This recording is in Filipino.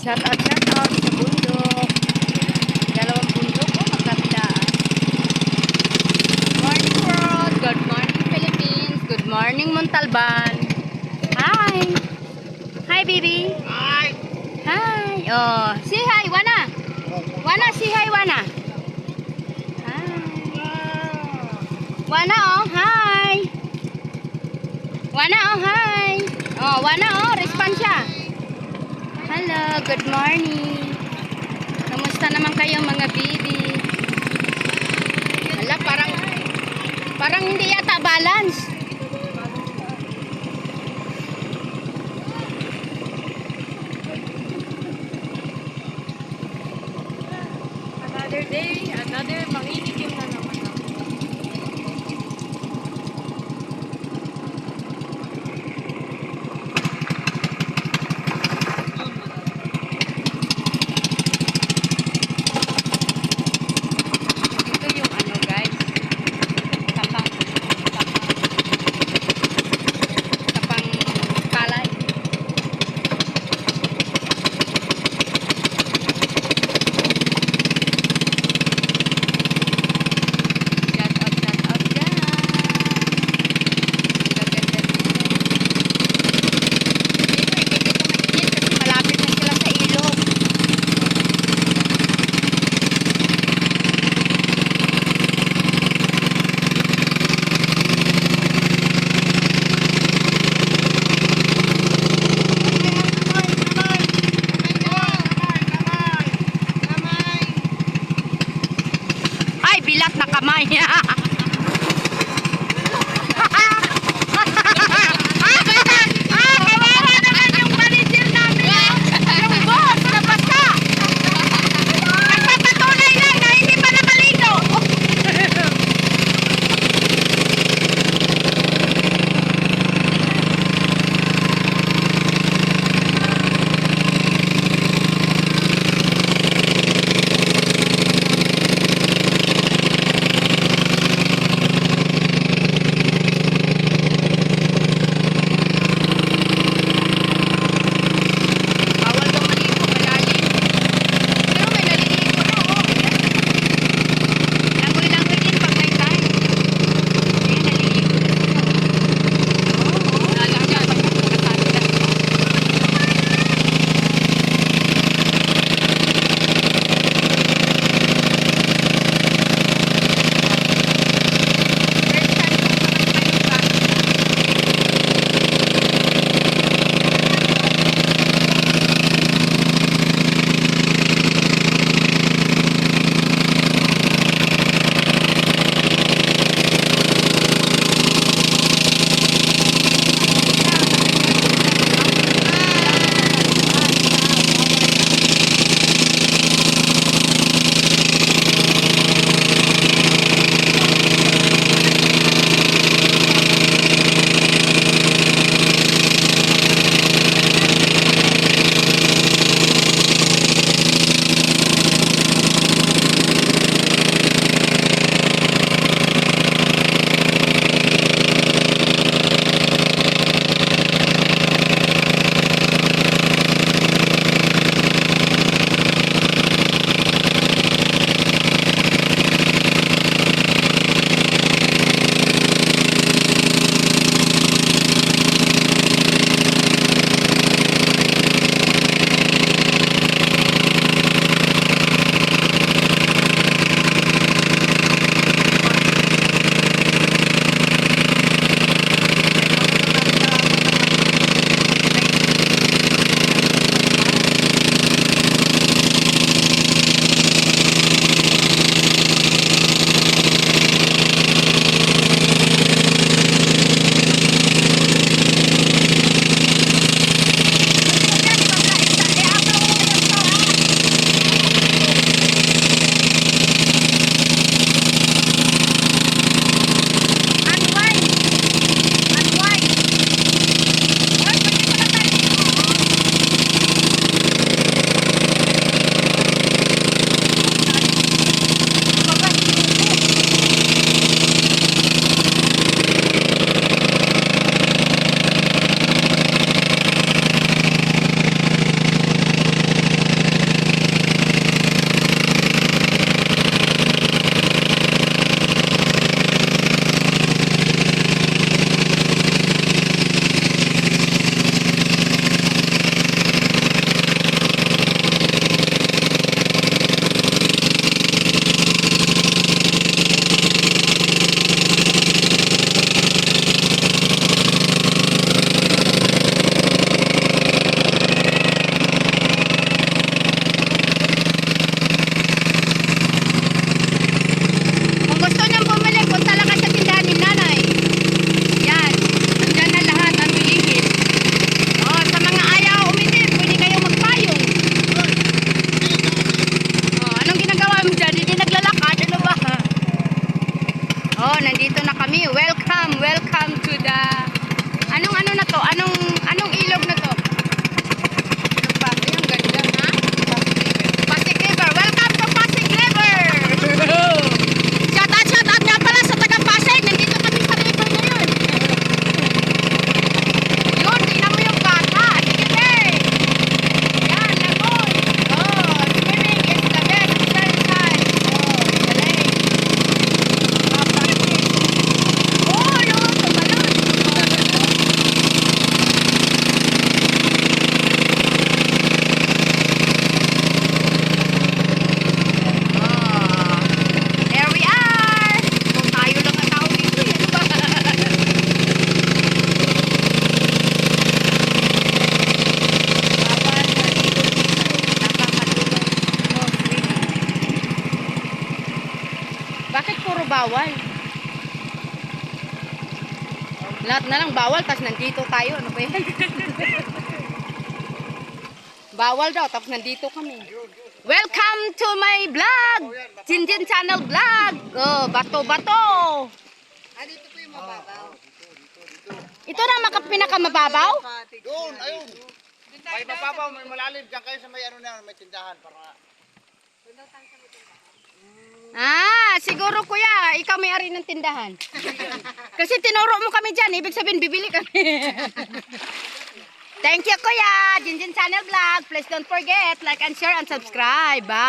Shout out sa bundok. Dalawang bundok ko magkabilaan. Morning world. Good morning Philippines. Good morning Montalban. Hi. Hi baby. Hi! Hi. Oh, say hi Wana. Wana, say hi Wana. Hi. Wana oh, hi. Wana oh, hi. Oh, Wana oh, respond siya. Hello, good morning. Kamusta naman kayo mga baby? Hala, parang hindi yata balance. Another day, another mangingitim na naman ako. Ito yung ano guys, tapang palay. bawal. Lahat na lang bawal, tapos nandito tayo. Ano ba yan? Bawal daw, tapos nandito kami. Welcome to my vlog! Jinjin Channel Vlog! Oh, bato-bato! Dito po yung mababaw. Ito na pinakamababaw? Doon, ayun. May mababaw, may malalim. Diyan kayo sa may ano na, may tindahan. Para... Siguro kuya, ikaw may-ari ng tindahan. Kasi tinuro mo kami dyan, ibig sabihin bibili kami. Thank you kuya, Jinjin Channel Vlog. Please don't forget, like and share and subscribe. Bye.